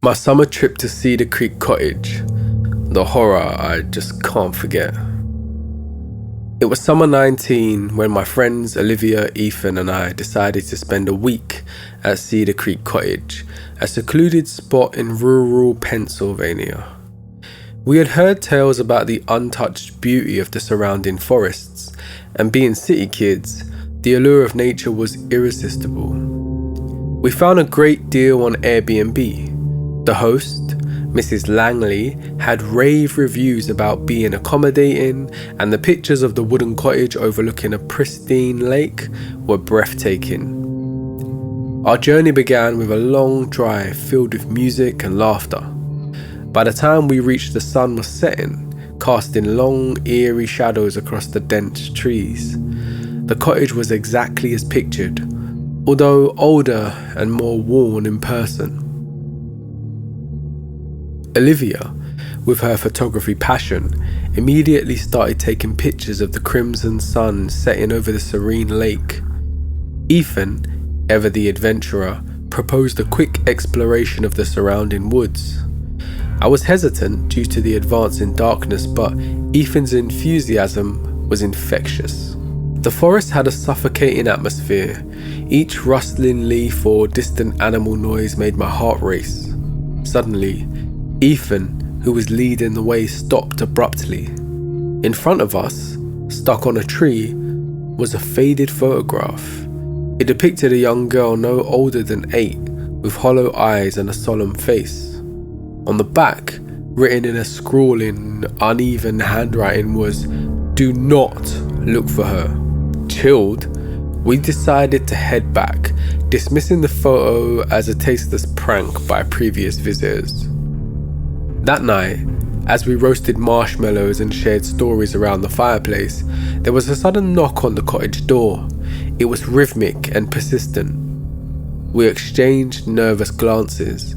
My summer trip to Cedar Creek Cottage. The horror I just can't forget. It was summer 19 when my friends Olivia, Ethan and I decided to spend a week at Cedar Creek Cottage, a secluded spot in rural Pennsylvania. We had heard tales about the untouched beauty of the surrounding forests, and being city kids, the allure of nature was irresistible. We found a great deal on Airbnb. The host, Mrs. Langley, had rave reviews about being accommodating, and the pictures of the wooden cottage overlooking a pristine lake were breathtaking. Our journey began with a long drive filled with music and laughter. By the time we reached, the sun was setting, casting long, eerie shadows across the dense trees. The cottage was exactly as pictured, although older and more worn in person. Olivia, with her photography passion, immediately started taking pictures of the crimson sun setting over the serene lake. Ethan, ever the adventurer, proposed a quick exploration of the surrounding woods. I was hesitant due to the advance in darkness, but Ethan's enthusiasm was infectious. The forest had a suffocating atmosphere. Each rustling leaf or distant animal noise made my heart race. Suddenly, Ethan, who was leading the way, stopped abruptly. In front of us, stuck on a tree, was a faded photograph. It depicted a young girl no older than 8, with hollow eyes and a solemn face. On the back, written in a scrawling, uneven handwriting, was, "Do not look for her." Chilled, we decided to head back, dismissing the photo as a tasteless prank by previous visitors. That night, as we roasted marshmallows and shared stories around the fireplace, there was a sudden knock on the cottage door. It was rhythmic and persistent. We exchanged nervous glances.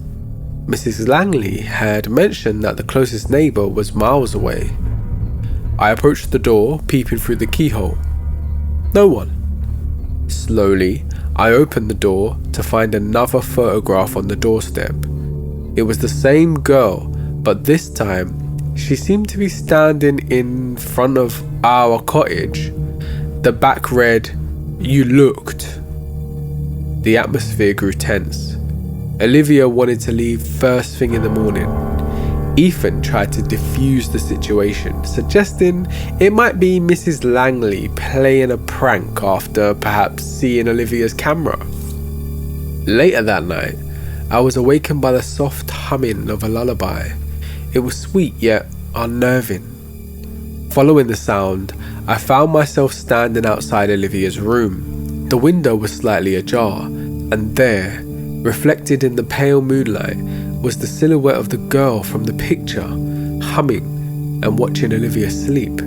Mrs. Langley had mentioned that the closest neighbour was miles away. I approached the door, peeping through the keyhole. No one. Slowly, I opened the door to find another photograph on the doorstep. It was the same girl, but this time, she seemed to be standing in front of our cottage. The back read, "You looked." The atmosphere grew tense. Olivia wanted to leave first thing in the morning. Ethan tried to defuse the situation, suggesting it might be Mrs. Langley playing a prank after perhaps seeing Olivia's camera. Later that night, I was awakened by the soft humming of a lullaby. It was sweet yet unnerving. Following the sound, I found myself standing outside Olivia's room. The window was slightly ajar, and there, reflected in the pale moonlight, was the silhouette of the girl from the picture, humming and watching Olivia sleep.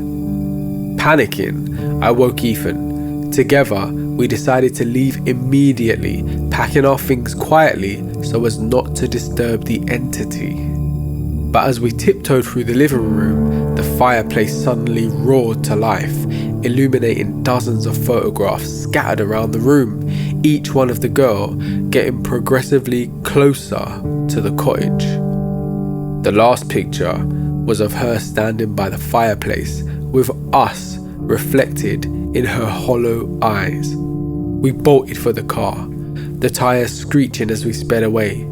Panicking, I woke Ethan. Together, we decided to leave immediately, packing our things quietly so as not to disturb the entity. But as we tiptoed through the living room, the fireplace suddenly roared to life, illuminating dozens of photographs scattered around the room, each one of the girl getting progressively closer to the cottage. The last picture was of her standing by the fireplace, with us reflected in her hollow eyes. We bolted for the car, the tires screeching as we sped away.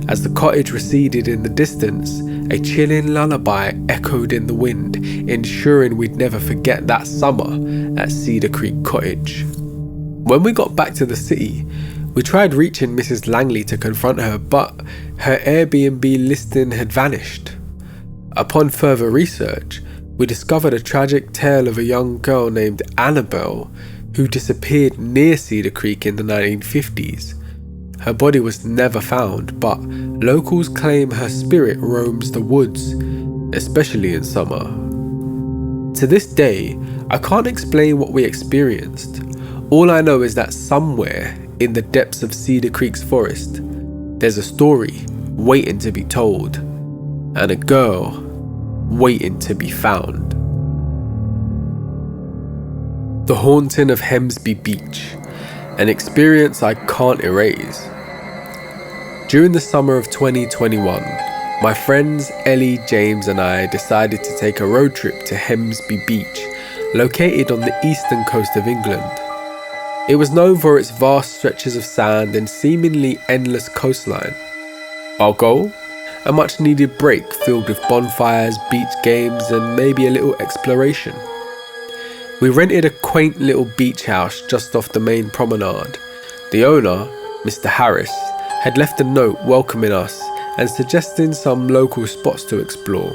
As the cottage receded in the distance, a chilling lullaby echoed in the wind, ensuring we'd never forget that summer at Cedar Creek Cottage. When we got back to the city, we tried reaching Mrs. Langley to confront her, but her Airbnb listing had vanished. Upon further research, we discovered a tragic tale of a young girl named Annabelle who disappeared near Cedar Creek in the 1950s. Her body was never found, but locals claim her spirit roams the woods, especially in summer. To this day, I can't explain what we experienced. All I know is that somewhere in the depths of Cedar Creek's forest, there's a story waiting to be told, and a girl waiting to be found. The haunting of Hemsby Beach, an experience I can't erase. During the summer of 2021, my friends Ellie, James and I decided to take a road trip to Hemsby Beach, located on the eastern coast of England. It was known for its vast stretches of sand and seemingly endless coastline. Our goal? A much needed break filled with bonfires, beach games and maybe a little exploration. We rented a quaint little beach house just off the main promenade. The owner, Mr. Harris, had left a note welcoming us and suggesting some local spots to explore.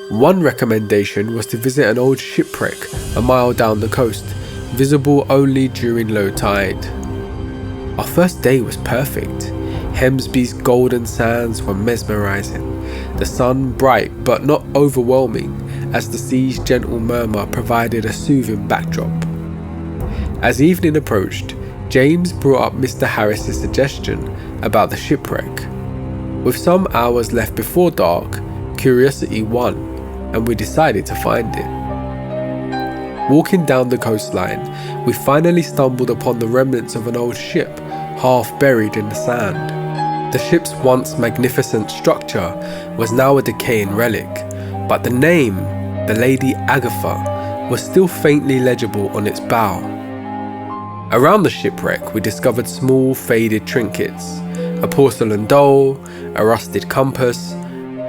One recommendation was to visit an old shipwreck a mile down the coast, visible only during low tide. Our first day was perfect. Hemsby's golden sands were mesmerising, the sun bright but not overwhelming, as the sea's gentle murmur provided a soothing backdrop. As evening approached, James brought up Mr. Harris's suggestion about the shipwreck. With some hours left before dark, curiosity won, and we decided to find it. Walking down the coastline, we finally stumbled upon the remnants of an old ship, half buried in the sand. The ship's once magnificent structure was now a decaying relic, but the name, the Lady Agatha, was still faintly legible on its bow. Around the shipwreck, we discovered small faded trinkets, a porcelain doll, a rusted compass,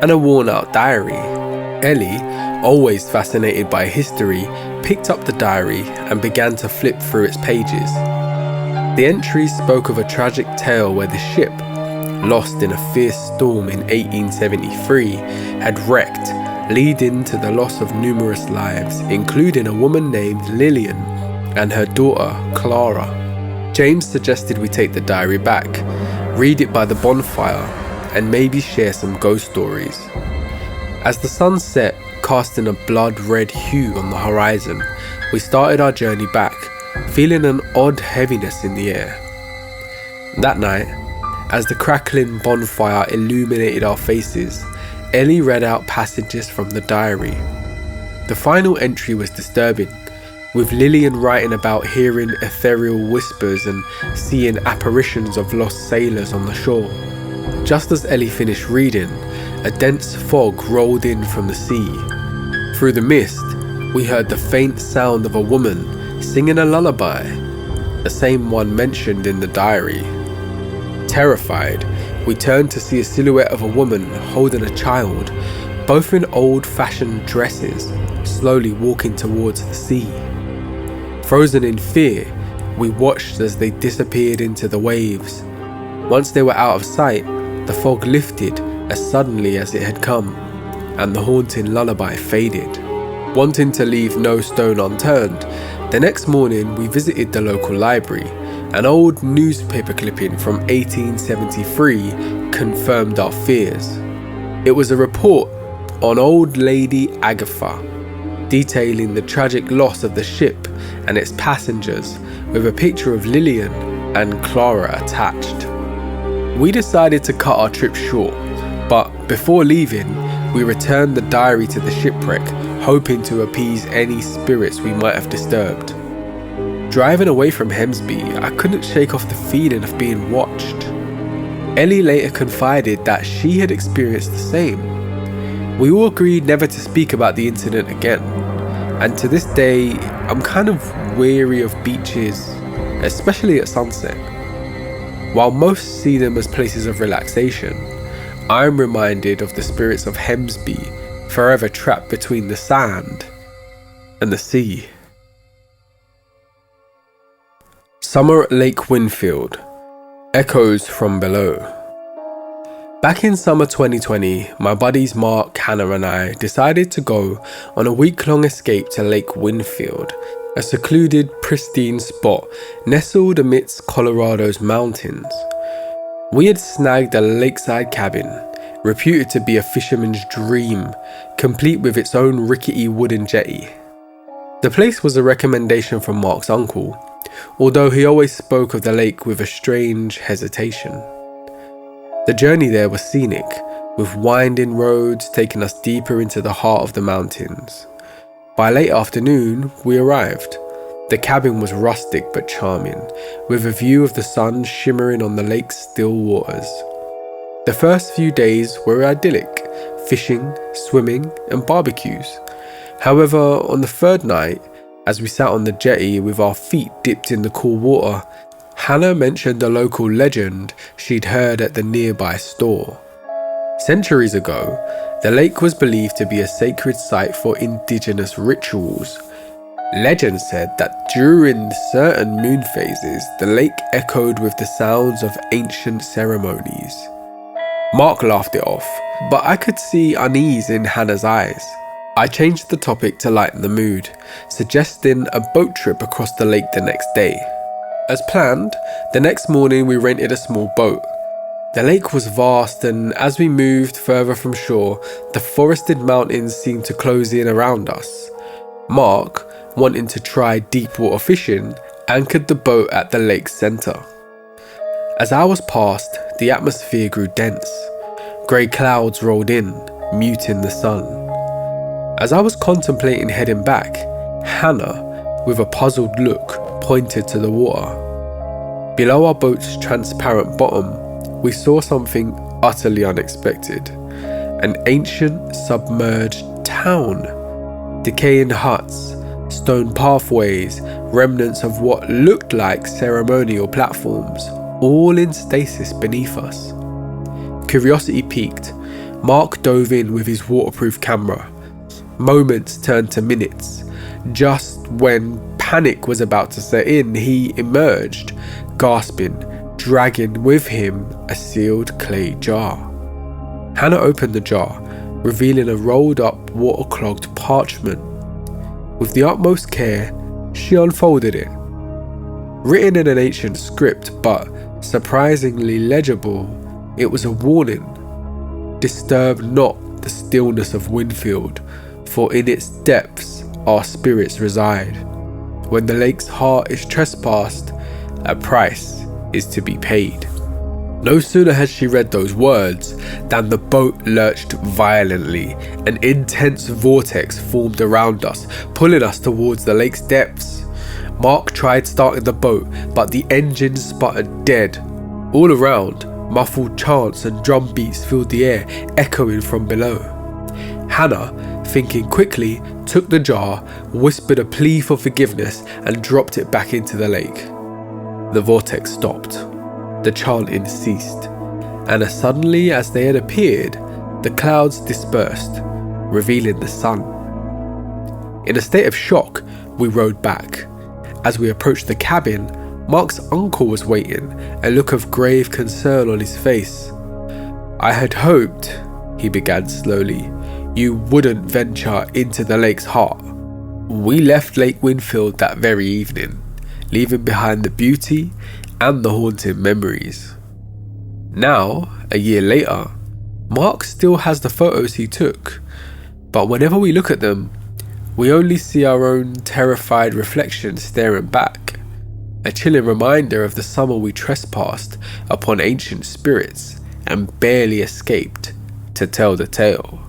and a worn-out diary. Ellie, always fascinated by history, picked up the diary and began to flip through its pages. The entries spoke of a tragic tale where the ship, lost in a fierce storm in 1873, had wrecked, leading to the loss of numerous lives, including a woman named Lillian and her daughter, Clara. James suggested we take the diary back, read it by the bonfire, and maybe share some ghost stories. As the sun set, casting a blood-red hue on the horizon, we started our journey back, feeling an odd heaviness in the air. That night, as the crackling bonfire illuminated our faces, Ellie read out passages from the diary. The final entry was disturbing, with Lillian writing about hearing ethereal whispers and seeing apparitions of lost sailors on the shore. Just as Ellie finished reading, a dense fog rolled in from the sea. Through the mist, we heard the faint sound of a woman singing a lullaby, the same one mentioned in the diary. Terrified, we turned to see a silhouette of a woman holding a child, both in old-fashioned dresses, slowly walking towards the sea. Frozen in fear, we watched as they disappeared into the waves. Once they were out of sight, the fog lifted as suddenly as it had come, and the haunting lullaby faded. Wanting to leave no stone unturned, the next morning we visited the local library. An old newspaper clipping from 1873 confirmed our fears. It was a report on Old Lady Agatha, detailing the tragic loss of the ship and its passengers, with a picture of Lillian and Clara attached. We decided to cut our trip short, but before leaving, we returned the diary to the shipwreck, hoping to appease any spirits we might have disturbed. Driving away from Hemsby, I couldn't shake off the feeling of being watched. Ellie later confided that she had experienced the same. We all agreed never to speak about the incident again, and to this day, I'm kind of wary of beaches, especially at sunset. While most see them as places of relaxation, I'm reminded of the spirits of Hemsby, forever trapped between the sand and the sea. Summer at Lake Winfield, echoes from below. Back in summer 2020, my buddies Mark, Hannah and I decided to go on a week-long escape to Lake Winfield, a secluded, pristine spot nestled amidst Colorado's mountains. We had snagged a lakeside cabin, reputed to be a fisherman's dream, complete with its own rickety wooden jetty. The place was a recommendation from Mark's uncle, although he always spoke of the lake with a strange hesitation. The journey there was scenic, with winding roads taking us deeper into the heart of the mountains. By late afternoon, we arrived. The cabin was rustic but charming, with a view of the sun shimmering on the lake's still waters. The first few days were idyllic, fishing, swimming and barbecues. However, on the third night, as we sat on the jetty with our feet dipped in the cool water, Hannah mentioned a local legend she'd heard at the nearby store. Centuries ago, the lake was believed to be a sacred site for indigenous rituals. Legend said that during certain moon phases, the lake echoed with the sounds of ancient ceremonies. Mark laughed it off, but I could see unease in Hannah's eyes. I changed the topic to lighten the mood, suggesting a boat trip across the lake the next day. As planned, the next morning we rented a small boat. The lake was vast, and as we moved further from shore, the forested mountains seemed to close in around us. Mark, wanting to try deep water fishing, anchored the boat at the lake's centre. As hours passed, the atmosphere grew dense. Grey clouds rolled in, muting the sun. As I was contemplating heading back, Hannah, with a puzzled look, pointed to the water. Below our boat's transparent bottom, we saw something utterly unexpected. An ancient submerged town. Decaying huts, stone pathways, remnants of what looked like ceremonial platforms, all in stasis beneath us. Curiosity piqued, Mark dove in with his waterproof camera. Moments turned to minutes. Just when panic was about to set in, he emerged, gasping, dragging with him a sealed clay jar. Hannah opened the jar, revealing a rolled up, water-clogged parchment. With the utmost care, she unfolded it. Written in an ancient script, but surprisingly legible, it was a warning. Disturb not the stillness of Winfield, for in its depths our spirits reside. When the lake's heart is trespassed, a price is to be paid. No sooner had she read those words than the boat lurched violently. An intense vortex formed around us, pulling us towards the lake's depths. Mark tried starting the boat, but the engine sputtered dead. All around, muffled chants and drum beats filled the air, echoing from below. Hannah, thinking quickly, took the jar, whispered a plea for forgiveness and dropped it back into the lake. The vortex stopped. The chanting ceased, and as suddenly as they had appeared, the clouds dispersed, revealing the sun. In a state of shock, we rowed back. As we approached the cabin, Mark's uncle was waiting, a look of grave concern on his face. "I had hoped," he began slowly, "you wouldn't venture into the lake's heart." We left Lake Winfield that very evening, leaving behind the beauty and the haunting memories. Now, a year later, Mark still has the photos he took, but whenever we look at them, we only see our own terrified reflection staring back, a chilling reminder of the summer we trespassed upon ancient spirits and barely escaped to tell the tale.